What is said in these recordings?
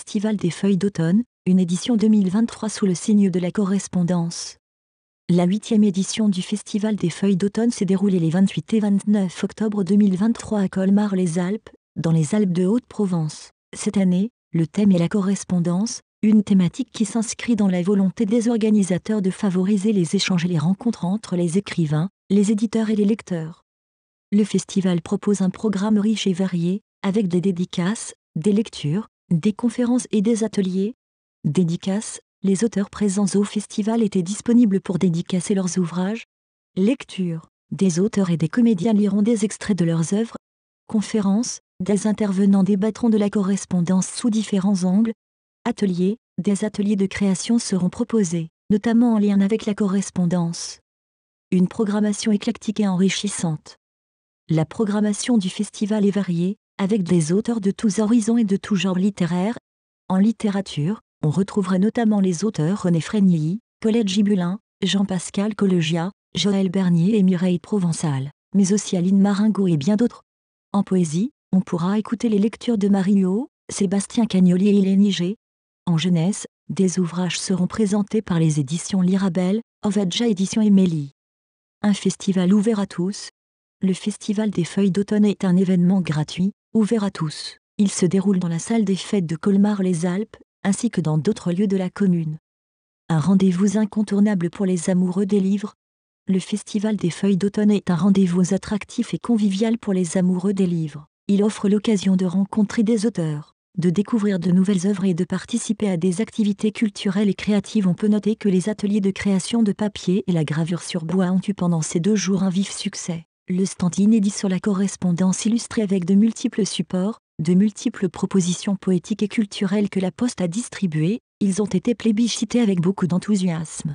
Festival des Feuilles d'Automne, une édition 2023 sous le signe de la correspondance. La 8e édition du Festival des Feuilles d'Automne s'est déroulée les 28 et 29 octobre 2023 à Colmar-les-Alpes, dans les Alpes de Haute-Provence. Cette année, le thème est la correspondance, une thématique qui s'inscrit dans la volonté des organisateurs de favoriser les échanges et les rencontres entre les écrivains, les éditeurs et les lecteurs. Le festival propose un programme riche et varié, avec des dédicaces, des lectures, des conférences et des ateliers. Dédicaces, les auteurs présents au festival étaient disponibles pour dédicacer leurs ouvrages. Lecture, des auteurs et des comédiens liront des extraits de leurs œuvres. Conférences, des intervenants débattront de la correspondance sous différents angles. Ateliers, des ateliers de création seront proposés, notamment en lien avec la correspondance. Une programmation éclectique et enrichissante. La programmation du festival est variée, avec des auteurs de tous horizons et de tout genre littéraire. En littérature, on retrouverait notamment les auteurs René Frénilly, Colette Gibelin, Jean-Pascal Collegia, Joël Bernier et Mireille Provençal, mais aussi Aline Maringo et bien d'autres. En poésie, on pourra écouter les lectures de Marie Huot, Sébastien Cagnoli et Hélène Iger. En jeunesse, des ouvrages seront présentés par les éditions Lirabel, Ovedja Éditions et Mélie. Un festival ouvert à tous. Le Festival des Feuilles d'Automne est un événement gratuit, ouvert à tous. Il se déroule dans la salle des fêtes de Colmar-les-Alpes, ainsi que dans d'autres lieux de la commune. Un rendez-vous incontournable pour les amoureux des livres. Le Festival des Feuilles d'Automne est un rendez-vous attractif et convivial pour les amoureux des livres. Il offre l'occasion de rencontrer des auteurs, de découvrir de nouvelles œuvres et de participer à des activités culturelles et créatives. On peut noter que les ateliers de création de papier et la gravure sur bois ont eu pendant ces 2 jours un vif succès. Le stand inédit sur la correspondance illustré avec de multiples supports, de multiples propositions poétiques et culturelles que la Poste a distribuées, ils ont été plébiscités avec beaucoup d'enthousiasme.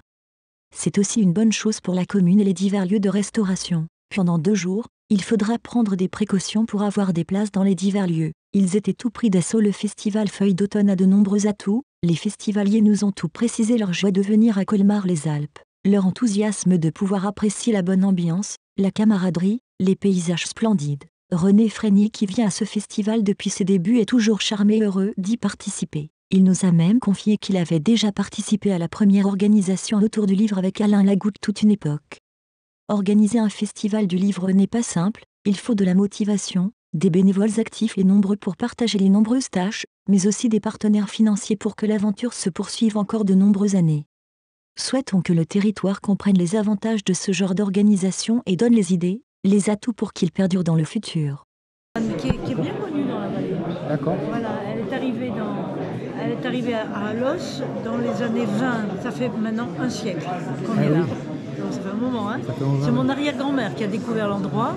C'est aussi une bonne chose pour la commune et les divers lieux de restauration. Pendant 2 jours, il faudra prendre des précautions pour avoir des places dans les divers lieux. Ils étaient tout pris d'assaut. Le festival Feuilles d'Automne a de nombreux atouts. Les festivaliers nous ont tout précisé, leur joie de venir à Colmar-les-Alpes, leur enthousiasme de pouvoir apprécier la bonne ambiance, la camaraderie, les paysages splendides. René Frénilly, qui vient à ce festival depuis ses débuts, est toujours charmé et heureux d'y participer. Il nous a même confié qu'il avait déjà participé à la première organisation autour du livre avec Alain Lagoutte toute une époque. Organiser un festival du livre n'est pas simple, il faut de la motivation, des bénévoles actifs et nombreux pour partager les nombreuses tâches, mais aussi des partenaires financiers pour que l'aventure se poursuive encore de nombreuses années. Souhaitons que le territoire comprenne les avantages de ce genre d'organisation et donne les idées, les atouts pour qu'il perdure dans le futur. Qui est bien connue dans la vallée. D'accord. Voilà, elle est arrivée à Alos dans les années 20. Ça fait maintenant un siècle qu'on est là. Donc ça fait un moment. Hein. C'est mon arrière-grand-mère qui a découvert l'endroit.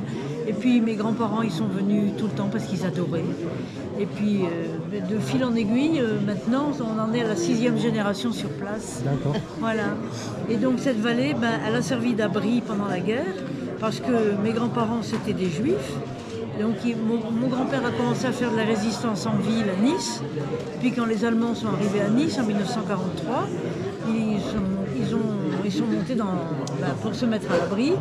Et puis mes grands-parents, ils sont venus tout le temps parce qu'ils adoraient. Et puis de fil en aiguille, maintenant, on en est à la 6e génération sur place. D'accord. Voilà. Et donc cette vallée, elle a servi d'abri pendant la guerre parce que mes grands-parents, c'était des juifs. Donc mon grand-père a commencé à faire de la résistance en ville à Nice. Puis quand les Allemands sont arrivés à Nice en 1943, ils sont montés pour se mettre à l'abri.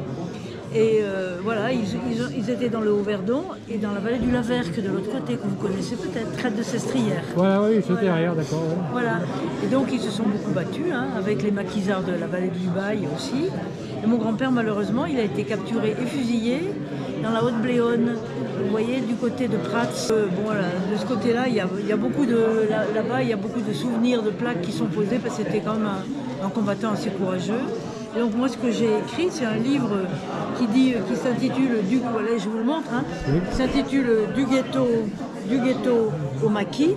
Et voilà, ils étaient dans le Haut-Verdon et dans la vallée du Laverque de l'autre côté, que vous connaissez peut-être, crête de Sestrières. Voilà, oui, c'était derrière, d'accord. Ouais. Voilà. Et donc ils se sont beaucoup battus, avec les maquisards de la vallée du Bail aussi. Et mon grand-père, malheureusement, il a été capturé et fusillé dans la Haute-Bléone. Vous voyez, du côté de Prats. Voilà, de ce côté-là, il y a beaucoup de là-bas, il y a beaucoup de souvenirs, de plaques qui sont posées parce que c'était quand même un combattant assez courageux. Et donc moi, ce que j'ai écrit, c'est un livre qui s'intitule voilà, je vous le montre, qui s'intitule du ghetto au maquis,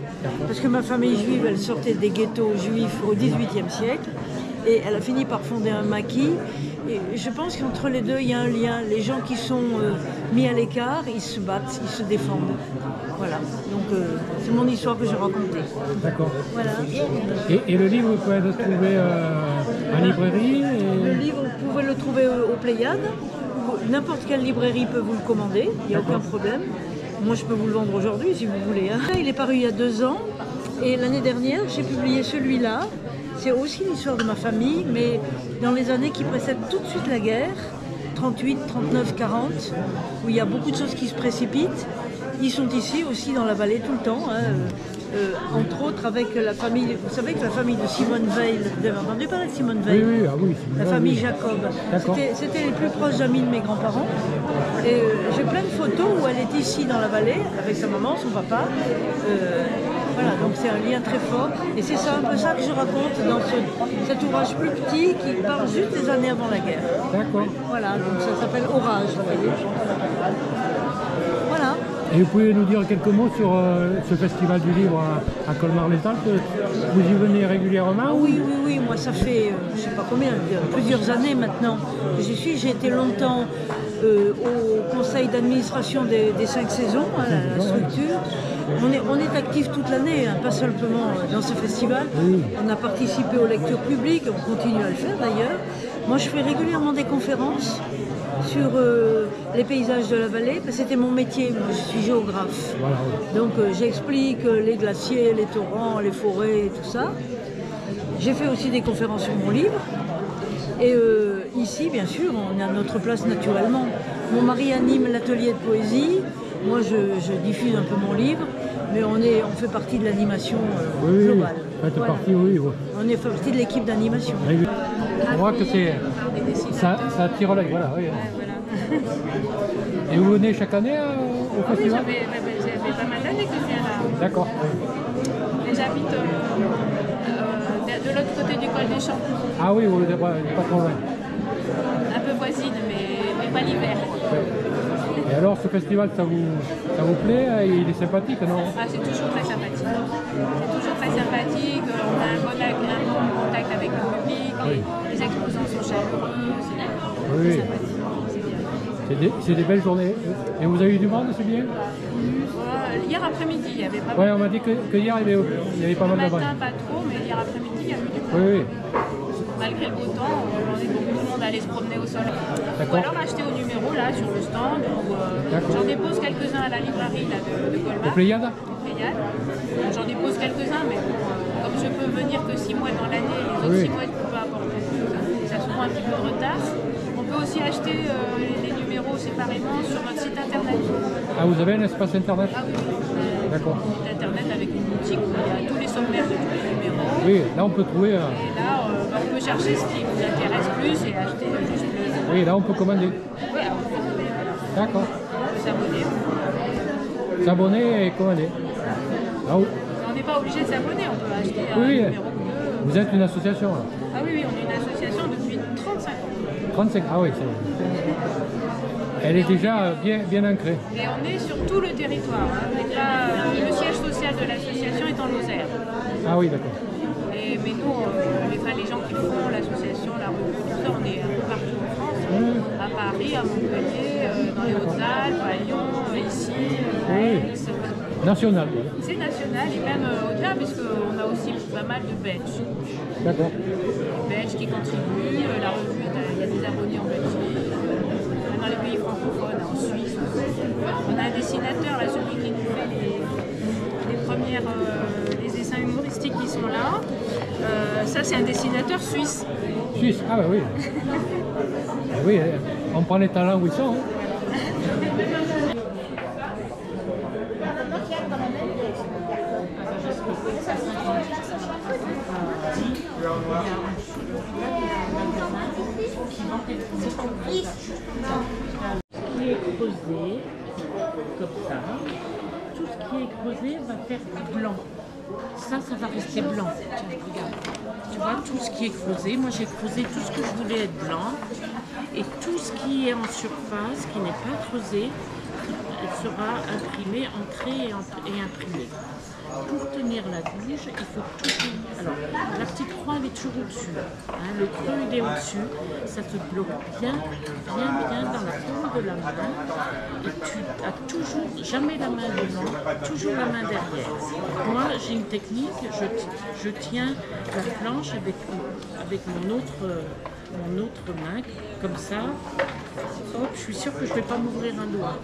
parce que ma famille juive, elle sortait des ghettos juifs au XVIIIe siècle, et elle a fini par fonder un maquis. Et je pense qu'entre les deux, il y a un lien. Les gens qui sont mis à l'écart, ils se battent, ils se défendent. Voilà. Donc c'est mon histoire que j'ai racontée. D'accord. Voilà. Et le livre, vous pouvez le trouver en librairie Le livre, vous pouvez le trouver au Pléiades. N'importe quelle librairie peut vous le commander, il n'y a aucun problème. Moi, je peux vous le vendre aujourd'hui si vous voulez. Il est paru il y a 2 ans. Et l'année dernière, j'ai publié celui-là. C'est aussi l'histoire de ma famille, mais dans les années qui précèdent tout de suite la guerre, 38, 39, 40, où il y a beaucoup de choses qui se précipitent. Ils sont ici aussi dans la vallée tout le temps. entre autres avec la famille, vous savez que la famille de Simone Veil, vous avez entendu parler de Simone Veil? Oui, oui, ah oui. La famille Jacob. C'était les plus proches amis de mes grands-parents. Et j'ai plein de photos où elle est ici dans la vallée, avec sa maman, son papa. Voilà, donc c'est un lien très fort. Et c'est ça, un peu ça que je raconte dans cet ouvrage plus petit qui parle juste des années avant la guerre. D'accord. Voilà, donc ça s'appelle Orage, vous voyez. Voilà. Et vous pouvez nous dire quelques mots sur ce festival du livre à Colmar-les-Alpes? Vous y venez régulièrement? Ah oui, oui, oui, moi ça fait, je ne sais pas combien, plusieurs années maintenant que j'y suis. J'ai été longtemps au conseil d'administration des 5 saisons, hein, la structure. On est actif toute l'année, hein, pas seulement dans ce festival. Oui. On a participé aux lectures publiques, on continue à le faire d'ailleurs. Moi je fais régulièrement des conférences sur les paysages de la vallée, parce que c'était mon métier, moi je suis géographe. Voilà, oui. Donc j'explique les glaciers, les torrents, les forêts et tout ça. J'ai fait aussi des conférences sur mon livre. Et ici, bien sûr, on est à notre place naturellement. Mon mari anime l'atelier de poésie. Moi, je diffuse un peu mon livre, mais on fait partie de l'animation globale. Faites Voilà. partie, oui. On est partie de l'équipe d'animation. On voit que ça tire l'œil, voilà. Oui. Et vous venez chaque année au festival? Oui, ça fait pas mal d'années que je viens là. D'accord. Et j'habite de l'autre côté du col des Champs. Ah oui, vous n'êtes pas trop loin. Un peu voisine, mais pas l'hiver. Et alors, ce festival, ça vous plaît? Il est sympathique, non? Ah, c'est toujours très sympathique. C'est toujours très sympathique. On a un bon contact avec le public. Oui. Les exposants sont chaleureux. C'est Oui. sympathique. C'est bien. C'est des belles journées. Et vous avez eu du monde, c'est bien? Hier après-midi, il y avait pas Oui, mal. on m'a dit que hier, il y avait pas mal de Le monde. matin, pas trop, mais hier après-midi, il y a eu du monde. Oui, oui. Malgré le beau temps, on est beaucoup de monde à aller se promener au soleil. Ou D'accord. alors acheter au numéro là sur le stand. D'accord. J'en dépose quelques-uns à la librairie là, de Colmar. Au Pléiade? Pléiade. J'en dépose quelques-uns, mais bon, comme je peux venir que 6 mois dans l'année, les autres Oui. 6 mois je ne peux pas apporter. Ça se prend un petit peu de retard. On peut aussi acheter les numéros séparément sur notre site internet. Ah, vous avez un espace internet? Ah oui, D'accord. un site internet avec une boutique où il y a tous les sommaires de tous les numéros. Oui, là, on peut trouver... Et là, on peut chercher ce qui vous intéresse plus et acheter juste le. Oui, là, on peut commander. Voilà, on peut D'accord. s'abonner. S'abonner et commander. Ah, oui. On n'est pas obligé de s'abonner, on peut acheter un Oui, numéro 2. vous êtes une association, là. Ah oui, on est une association depuis 35 ans. 35, ah oui, c'est vrai. Elle est déjà bien ancrée. Et on est sur tout le territoire. Hein. On est là, le siège social de l'association est en Lozère. Ah oui, d'accord. Mais nous, les gens qui font l'association, la revue, tout ça, on est un peu partout en France. À Paris, à Montpellier, dans les Hautes-Alpes, à Lyon, ici, à Aix. National. C'est national et même au-delà, puisqu'on a aussi pas mal de Belges. D'accord. Belges qui contribuent. La revue, il y a des abonnés en Belgique, même dans les pays francophones, en Suisse. On a un dessinateur, là, celui qui nous fait les premières les dessins humoristiques qui sont là. Ça, c'est un dessinateur suisse. Suisse, ah bah oui. Ah oui, on prend les talents où ils sont. Hein. Qui est creusé, comme ça, tout ce qui est creusé va faire du blanc. Ça va rester blanc. Tiens, regarde. Tu vois, tout ce qui est creusé, moi j'ai creusé tout ce que je voulais être blanc. Et tout ce qui est en surface, qui n'est pas creusé, sera imprimé, ancré et imprimé. Pour tenir la bouge, il faut tout. Alors, la petite croix, elle est toujours au-dessus. Hein, le creux, il est au-dessus. Ça te bloque bien dans la paume de la main. Et tu as toujours, jamais la main devant, toujours la main derrière. Moi, j'ai une technique, je tiens la planche avec mon autre main, comme ça. Hop, je suis sûre que je ne vais pas m'ouvrir un doigt.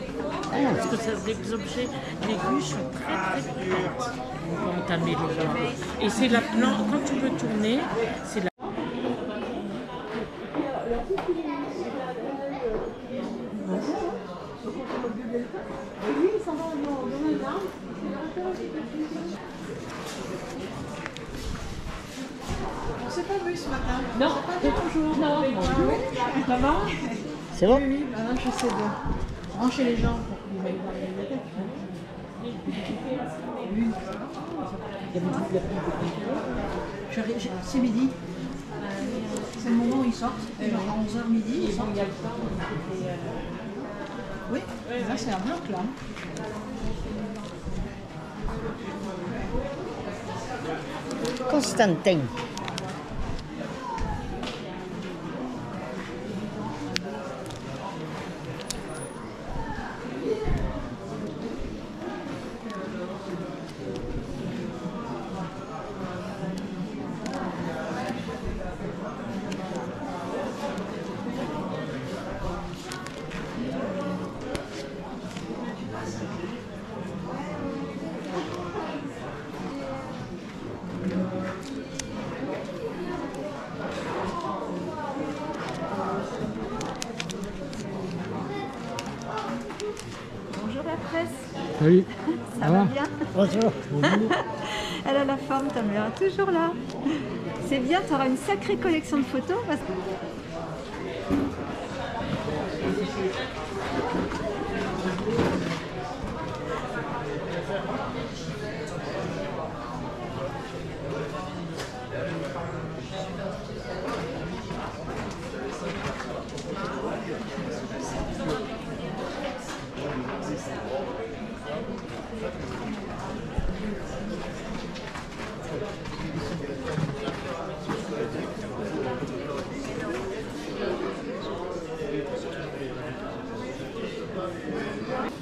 Parce que les objets, les aiguilles sont très courantes pour entamer le doigt. Et c'est la planche, quand tu veux tourner, c'est la... s'est pas vu ce matin. Non, c'est toujours. Non, ça va? C'est bon? Oui, maintenant j'essaie de brancher les gens pour qu'ils aillent dans la bibliothèque. C'est midi. C'est le moment où ils sortent. Genre à 11h midi. Ils sortent. Oui, là c'est un bloc là. Constantin. Bonjour la presse, Salut. ça va bien? Bonjour. Elle a la forme, ta mère, toujours là. C'est bien, tu auras une sacrée collection de photos. Parce que...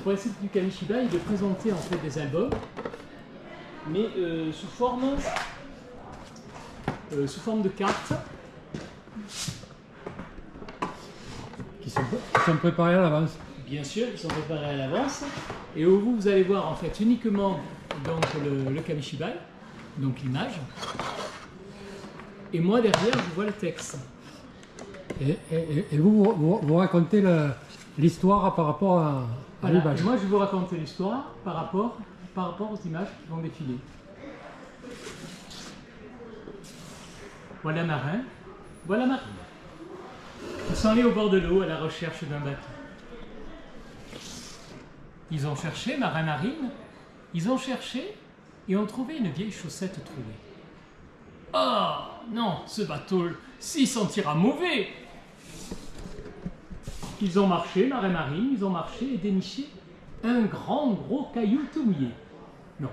Le principe du Kamishibai est de présenter en fait des albums, mais sous forme de cartes. Qui sont préparés à l'avance. Bien sûr, ils sont préparés à l'avance, et où vous allez voir en fait uniquement donc, le Kamishibai, donc l'image, et moi derrière je vois le texte. Et vous racontez l'histoire par rapport à Voilà. l'image. Moi je vais vous raconter l'histoire par rapport aux images qui vont défiler. Voilà marin, voilà marine. Ils sont allés au bord de l'eau à la recherche d'un bateau. Ils ont cherché, marin marine, ils ont cherché et ont trouvé une vieille chaussette trouée. Oh non, ce bateau s'y sentira mauvais. Ils ont marché, marin marine, ils ont marché et déniché un gros caillou tout mouillé. Non,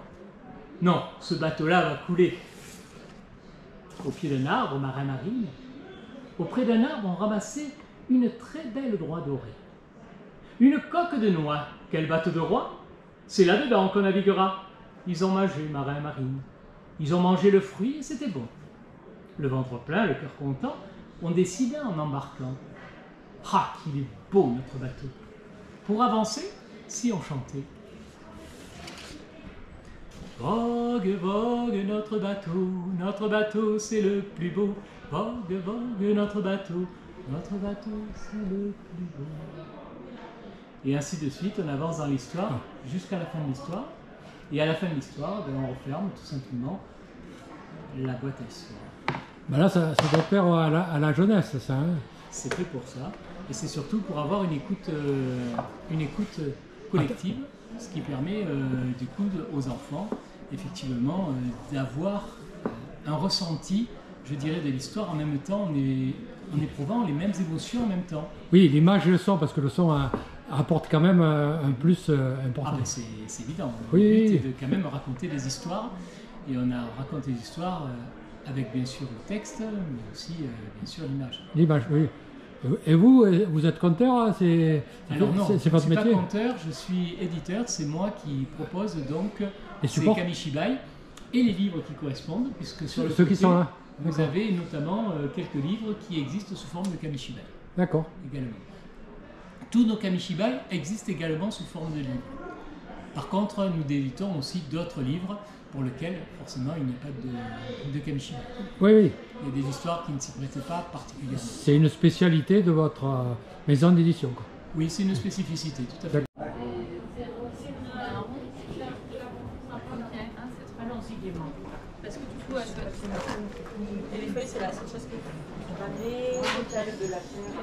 non, ce bateau-là va couler. Au pied d'un arbre, marin marine, auprès d'un arbre, on ramassait une très belle noix dorée. Une coque de noix. Quel bateau de roi? C'est là-dedans qu'on naviguera. Ils ont mangé, marin marine. Ils ont mangé le fruit et c'était bon. Le ventre plein, le cœur content, on décida en embarquant. Ah, qu'il est beau notre bateau. Pour avancer, si on chantait. Vogue, vogue notre bateau c'est le plus beau. Vogue, vogue notre bateau c'est le plus beau. Et ainsi de suite, on avance dans l'histoire jusqu'à la fin de l'histoire. Et à la fin de l'histoire, on referme tout simplement la boîte à histoire. Ben là, ça doit faire à la jeunesse, ça. Hein. C'est fait pour ça. Et c'est surtout pour avoir une écoute collective, ce qui permet du coup aux enfants, effectivement, d'avoir un ressenti, je dirais, de l'histoire en même temps, en éprouvant les mêmes émotions en même temps. Oui, l'image et le son, parce que le son apporte quand même un plus important. Ah ben c'est évident. Oui. Le but est de quand même raconter des histoires, et on a raconté des histoires avec bien sûr le texte, mais aussi bien sûr l'image. L'image, oui. Et vous êtes conteur, c'est Alors non, votre je ne suis métier? pas conteur, je suis éditeur, c'est moi qui propose donc Les ces supports Kamishibai et les livres qui correspondent, puisque sur le Ceux qui côté, sont là. vous avez notamment quelques livres qui existent sous forme de Kamishibai D'accord. également. Tous nos Kamishibai existent également sous forme de livres. Par contre, nous éditons aussi d'autres livres pour lesquels, forcément, il n'y a pas de Kamishibai. Oui, oui. Il y a des histoires qui ne s'y prêtaient pas particulièrement. C'est une spécialité de votre maison d'édition, quoi. Oui, c'est une spécificité, tout à fait. Alors aussi gaiement. Parce que du coup, elle peut être... Et les feuilles, c'est la seule chose que de la terre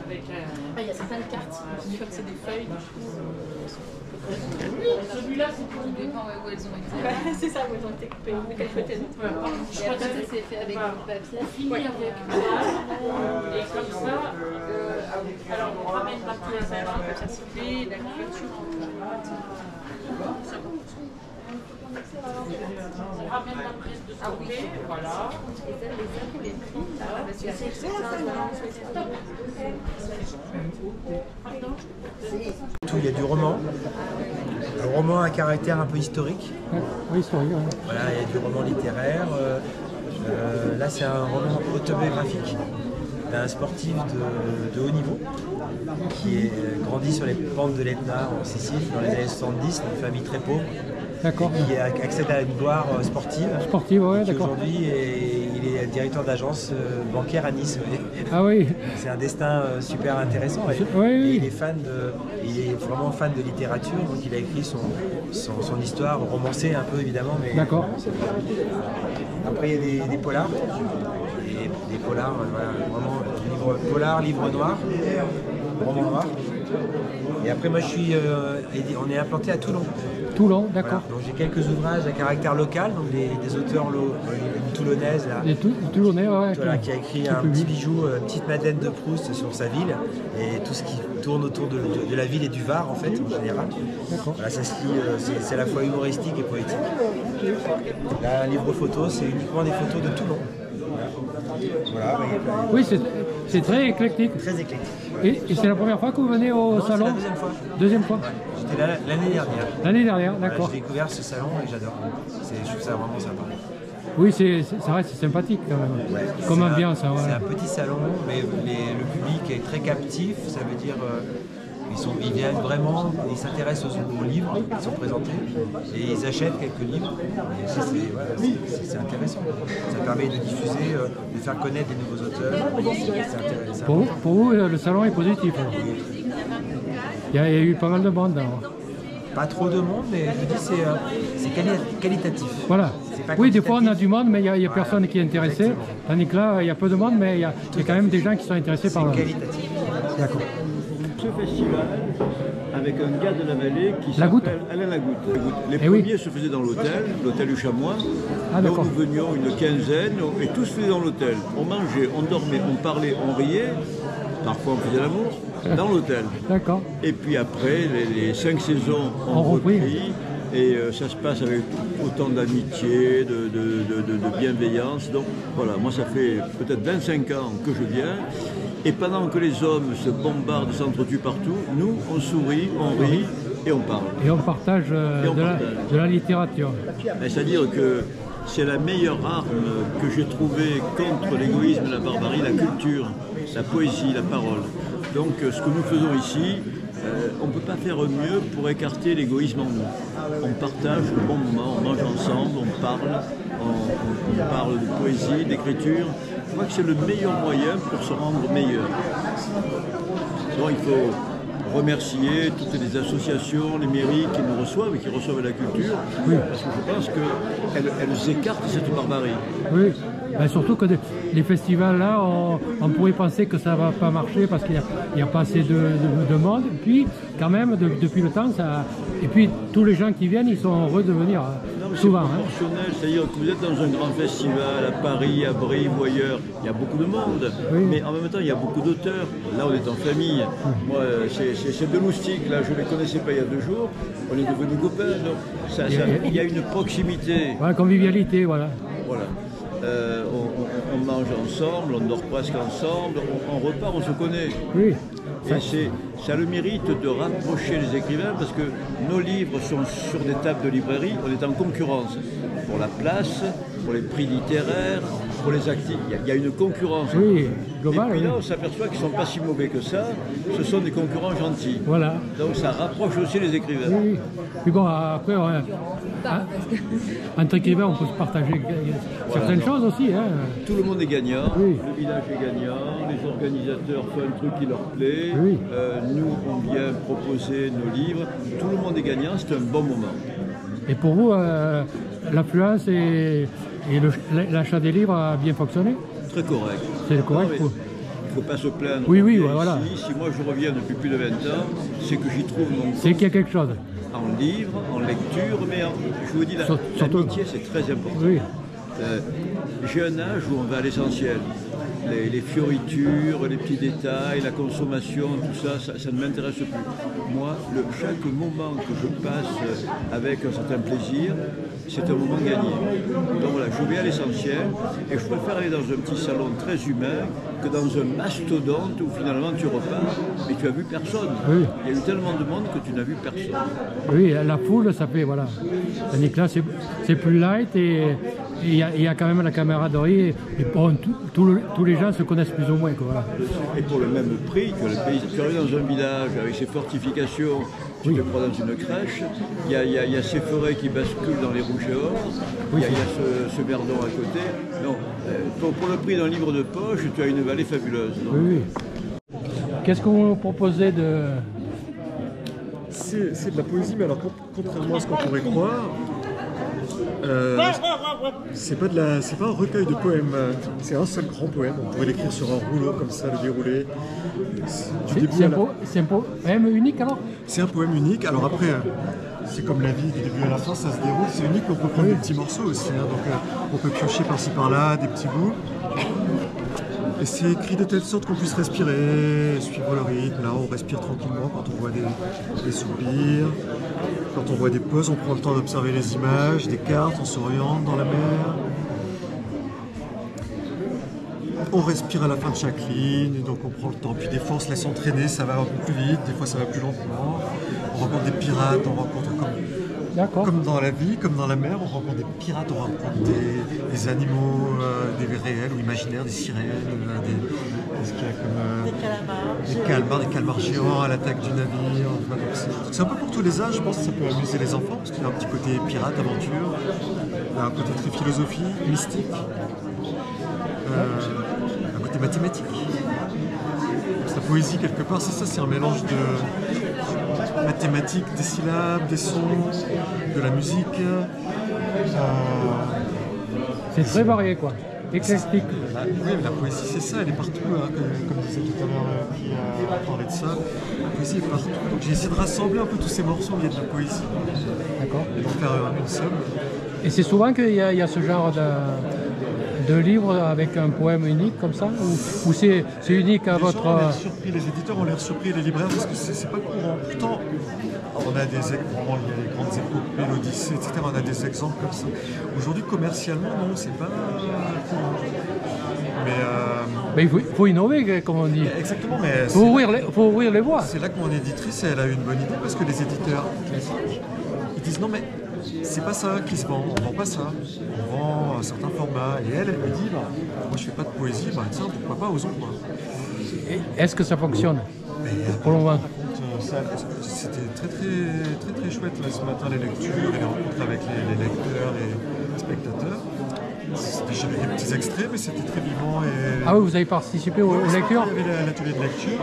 avec il y a certaines cartes, je crois que c'est des feuilles, du coup... Celui-là, c'est pour Ça dépend où elles ont été. C'est ça, où elles ont été coupées. De quel côté Et après, ça s'est fait avec du papier. fini avec et comme ça, alors on ramène la pièce à la Et la couverture en droite. on ramène la presse de ce côté, voilà. Et ça, pour les prix, parce que c'est Il y a du roman, un roman à caractère un peu historique. Oui, historique. Ouais. Voilà, il y a du roman littéraire. Là, c'est un roman autobiographique d'un sportif de haut niveau qui est grandi sur les pentes de l'Etna en Sicile dans les années 70, d'une famille très pauvre. D'accord. Qui accède à une gloire sportive. Sportive, ouais, d'accord. Aujourd'hui, il est directeur d'agence bancaire à Nice. Ah oui. C'est un destin super intéressant. Et Oui. il est vraiment fan de littérature, donc il a écrit son histoire, romancée un peu évidemment. D'accord. Après, il y a des polars. Et des polars, voilà, vraiment livre polar, livre noir, roman noir. Et après, moi, on est implanté à Toulon. Toulon, d'accord. Voilà. Donc j'ai quelques ouvrages à caractère local, donc des auteurs une toulonnaise là, Des Toulonnais, ouais. voilà, qui a écrit un petit bijou, une petite Madeleine de Proust sur sa ville et tout ce qui tourne autour de la ville et du Var en fait en général. Voilà, ça se lit, c'est à la fois humoristique et poétique. Là, un livre photo, c'est uniquement des photos de Toulon. Voilà, oui, c'est très éclectique. Très éclectique. Et c'est la première fois que vous venez au salon? C'est la deuxième fois. Deuxième fois. Ouais. J'étais là l'année dernière. L'année dernière, Voilà, d'accord. j'ai découvert ce salon et j'adore. Je trouve ça vraiment sympa. Oui, ça reste sympathique quand même. Ouais, comme ambiance. Hein, c'est un petit salon, mais le public est très captif. Ça veut dire ils viennent vraiment, ils s'intéressent aux livres qui sont présentés et ils achètent quelques livres. Et ça, c'est intéressant. Ça permet de diffuser, de faire connaître des nouveaux auteurs. C'est pour vous, le salon est positif. Il y a eu pas mal de monde. Alors. Pas trop de monde, mais je dis c'est qualitatif. Voilà. Oui, des fois on a du monde, mais il n'y a personne qui est intéressé. Exactement. Tandis que là, il y a peu de monde, mais il y a quand même des gens qui sont intéressés par le. Qualitatif. D'accord. Ce festival avec un gars de la vallée qui s'appelle Alain Lagoutte. Les premiers se faisaient dans l'hôtel du Chamois. Ah, donc nous venions une quinzaine et tous faisaient dans l'hôtel. On mangeait, on dormait, on parlait, on riait. Parfois on faisait l'amour dans l'hôtel. D'accord. Et puis après, les 5 saisons ont repris. Et ça se passe avec autant d'amitié, de bienveillance. Donc voilà, moi ça fait peut-être 25 ans que je viens. Et pendant que les hommes se bombardent, s'entretuent partout, nous on sourit, on rit et on parle. Et on partage, de la littérature. C'est-à-dire que c'est la meilleure arme que j'ai trouvée contre l'égoïsme et la barbarie, la culture, la poésie, la parole. Donc ce que nous faisons ici, on ne peut pas faire mieux pour écarter l'égoïsme en nous. On partage le bon moment, on mange ensemble, on parle de poésie, d'écriture. Je crois que c'est le meilleur moyen pour se rendre meilleur. Donc il faut remercier toutes les associations, les mairies qui nous reçoivent et qui reçoivent la culture, parce que je pense qu'elles écartent cette barbarie. Oui, ben surtout que les festivals là, on pourrait penser que ça ne va pas marcher parce qu'il n'y a pas assez de monde. Puis quand même, depuis le temps, et puis tous les gens qui viennent, ils sont heureux de venir souvent. C'est proportionnel, c'est-à-dire que vous êtes dans un grand festival à Paris, à Brive ou ailleurs, il y a beaucoup de monde, mais en même temps il y a beaucoup d'auteurs. Là on est en famille. Moi c'est deux loustiques, là je ne les connaissais pas il y a 2 jours, on est devenus copains, donc il y a une proximité. Ouais, convivialité, voilà. Voilà. On mange ensemble, on dort presque ensemble, on repart, on se connaît. Oui. Et ça a le mérite de rapprocher les écrivains parce que nos livres sont sur des tables de librairie, on est en concurrence pour la place, pour les prix littéraires, pour les actifs. Il y a une concurrence. Oui, globale. Et puis là, on s'aperçoit qu'ils ne sont pas si mauvais que ça, ce sont des concurrents gentils. Voilà. Donc ça rapproche aussi les écrivains. Oui. Puis bon, après, entre écrivains, on peut se partager certaines choses aussi. Hein. Tout le monde est gagnant, le village est gagnant, les organisateurs font un truc qui leur plaît, nous on vient proposer nos livres, tout le monde est gagnant, c'est un bon moment. Et pour vous, l'affluence et l'achat des livres a bien fonctionné? Très correct. C'est correct. Il ne faut pas se plaindre. Oui, Ici, voilà. Si moi je reviens depuis plus de 20 ans, c'est que j'y trouve mon C'est qu'il y a quelque chose. en livre, en lecture, mais je vous dis, l'amitié c'est très important. Oui. J'ai un âge où on va à l'essentiel. Les fioritures, les petits détails, la consommation, tout ça, ça ne m'intéresse plus. Moi, chaque moment que je passe avec un certain plaisir, c'est un moment gagné. Donc voilà, je vais à l'essentiel et je préfère aller dans un petit salon très humain que dans un mastodonte où finalement tu repars et tu n'as vu personne. Oui. Il y a eu tellement de monde que tu n'as vu personne. Oui, la foule, ça fait, voilà. Tandis que là, c'est plus light et il y a quand même la camaraderie. Et bon, tous les gens se connaissent plus ou moins. Quoi, voilà. Et pour le même prix que le pays, tu arrives dans un village avec ses fortifications, tu te prends dans une crèche, il y a ces forêts qui basculent dans les rouges et or, il y a ce verdon à côté. Non, pour le prix d'un livre de poche, tu as une vallée fabuleuse. Non? Oui. Qu'est-ce que vous nous proposez de... C'est de la poésie, mais alors contrairement à ce qu'on pourrait croire, c'est pas un recueil de poèmes, c'est un seul grand poème. On pourrait l'écrire sur un rouleau comme ça, le dérouler. C'est un poème unique alors? C'est un poème unique. Alors après, c'est comme la vie du début à la fin, ça se déroule. C'est unique, mais on peut prendre des petits morceaux aussi. Hein, donc on peut piocher par-ci par-là, des petits bouts. Et c'est écrit de telle sorte qu'on puisse respirer, suivre le rythme. Là, on respire tranquillement quand on voit des soupirs. Quand on voit des pauses, on prend le temps d'observer les images, des cartes, on s'oriente dans la mer. On respire à la fin de chaque ligne, et donc on prend le temps. Puis des fois, on se laisse entraîner, ça va un peu plus vite, des fois ça va plus lentement. On rencontre des pirates, on rencontre comme dans la vie, comme dans la mer, on rencontre des pirates, on rencontre des animaux, des réels ou imaginaires, des sirènes, des calmars, des calmars géants à l'attaque du navire. Enfin, c'est un peu pour tous les âges, je pense que ça peut amuser les enfants, parce qu'il y a un petit côté pirate, aventure, il y a un côté très philosophie, mystique, un côté mathématique. La poésie, quelque part, c'est ça, c'est un mélange de mathématiques, des syllabes, des sons, de la musique. C'est très varié, quoi. Éclectique. Oui, mais la poésie, c'est ça, elle est partout. Hein, comme disait tout à l'heure qui a parlé de ça. La poésie est partout. Donc j'ai essayé de rassembler un peu tous ces morceaux où il y a de la poésie. D'accord. Et d'en faire une somme. Et c'est souvent qu'il y a ce genre de livre avec un poème unique comme ça, ou c'est unique à votre... On est surpris, les éditeurs ont l'air surpris, les libraires, parce que c'est pas courant. Pourtant, on a des vraiment, il y a les grandes épopées, l'Odyssée, etc. On a des exemples comme ça. Aujourd'hui, commercialement, non, c'est pas courant. Mais il faut innover, comme on dit. Exactement, mais... faut ouvrir les voies. C'est là que mon éditrice, elle a eu une bonne idée, parce que les éditeurs classiques, ils disent non mais... C'est pas ça qui se vend, on vend pas ça, on vend un certain format. Et elle me dit, moi je fais pas de poésie, tiens, pourquoi pas, osons quoi. Est-ce que ça fonctionne pour le moment? C'était très chouette là, ce matin, les lectures et les rencontres avec les lecteurs et les spectateurs. J'avais des petits extraits, mais c'était très vivant. Ah oui, vous avez participé aux lectures? Il y avait l'atelier de lecture,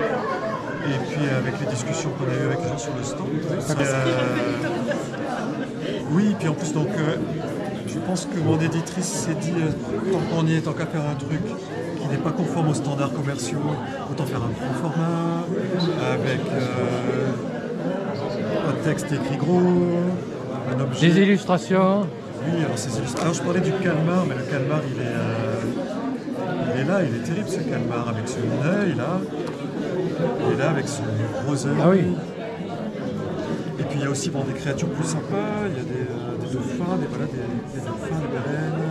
et puis avec les discussions qu'on a eues avec les gens sur le stand. Oui, puis en plus, donc, je pense que mon éditrice s'est dit, tant qu'on y est, tant qu'à faire un truc qui n'est pas conforme aux standards commerciaux, autant faire un grand format, avec un texte écrit gros, un objet. Des illustrations. Oui, alors ces illustrations. Alors je parlais du calmar, mais le calmar, il est là, il est terrible ce calmar, avec son œil là. Il est là avec son gros œil. Ah oui. Et puis il y a aussi des créatures plus sympas, il y a des dauphins, des dauphins, des baleines.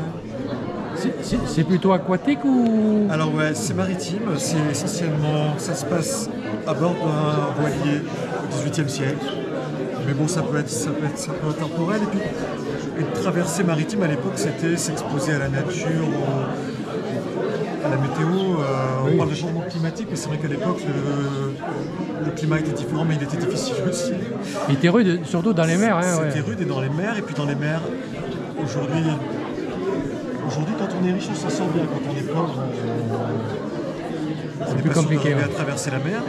C'est plutôt aquatique ou... Alors ouais, c'est maritime, c'est essentiellement, ça se passe à bord d'un voilier au XVIIIe siècle. Mais bon, ça peut être temporel. Et puis une traversée maritime à l'époque, c'était s'exposer à la nature, à la météo. On parle de changement climatique, mais c'est vrai qu'à l'époque, le climat était différent, mais il était difficile aussi. Il était rude, surtout dans les mers. C'était rude et dans les mers, et puis dans les mers, aujourd'hui, quand on est riche, on s'en sort bien. Quand on est pauvre, C'est plus compliqué. À traverser la mer.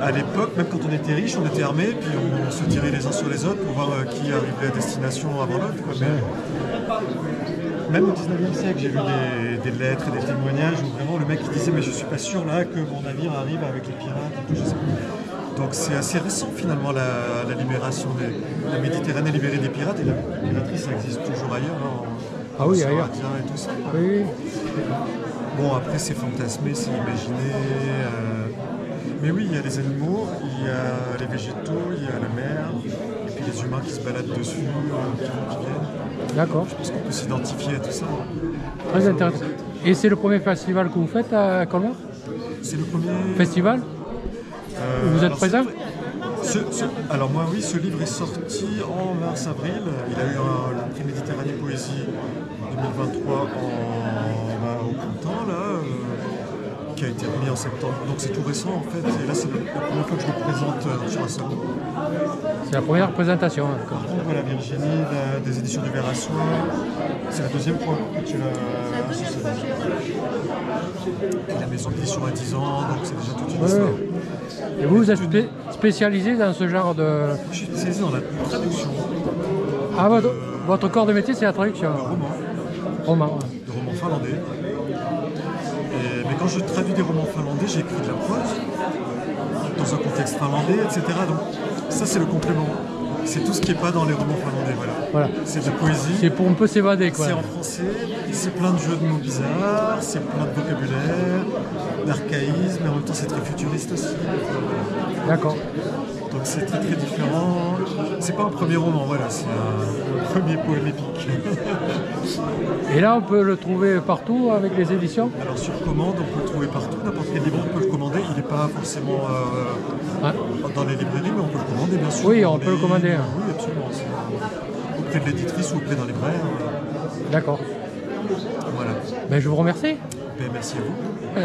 À l'époque, même quand on était riche, on était armés, puis on se tirait les uns sur les autres pour voir qui arrivait à destination avant l'autre. Même au 19e siècle, j'ai vu des lettres et des témoignages où vraiment le mec qui disait mais je suis pas sûr là que mon navire arrive avec les pirates et tout, je sais pas. Donc c'est assez récent finalement la libération la Méditerranée libérée des pirates, et la piraterie ça existe toujours ailleurs. Ah oui, ailleurs. Et tout ça. Oui. Bon, après c'est fantasmé, c'est imaginé. Mais oui, il y a les animaux, il y a les végétaux, il y a la mer, et puis les humains qui se baladent dessus, qui viennent. D'accord. Je pense qu'on peut s'identifier à tout ça. Très intéressant. Et c'est le premier festival que vous faites à Colmar? C'est le premier festival? Vous êtes présent? Alors moi oui, ce livre est sorti en mars-avril. Il a eu le prix Méditerranée Poésie 2023 au printemps là, qui a été remis en septembre. Donc c'est tout récent en fait. Et là c'est la première fois que je le présente sur un salon. C'est la première présentation. Par contre voilà, Virginie des éditions du Verre à Soie. C'est la deuxième fois que tu l'as associé. La maison d'édition a 10 ans, donc c'est déjà toute une histoire. Et vous êtes spécialisé dans ce genre de... Je suis spécialisé dans la traduction. Ah, votre corps de métier, c'est la traduction? Roman. De romans finlandais. Mais quand je traduis des romans finlandais, j'écris de la prose, dans un contexte finlandais, etc. Donc ça, c'est le complément. C'est tout ce qui n'est pas dans les romans finlandais, voilà. C'est de la poésie. C'est pour un peu s'évader, quoi. C'est en français, c'est plein de jeux de mots bizarres, c'est plein de vocabulaire, d'archaïsme, mais en même temps c'est très futuriste aussi. D'accord. Donc c'est très très différent. C'est pas un premier roman, voilà, c'est un premier poème épique. Et là, on peut le trouver partout avec les éditions? Alors sur commande, on peut le trouver partout, n'importe quel livre on peut le commander. Il n'est pas forcément dans les librairies, mais on peut le commander bien sûr. Oui, on peut le commander. Oui, absolument. Auprès de l'éditrice ou auprès d'un libraire. D'accord. Voilà. Ben, je vous remercie. Ben, merci à vous.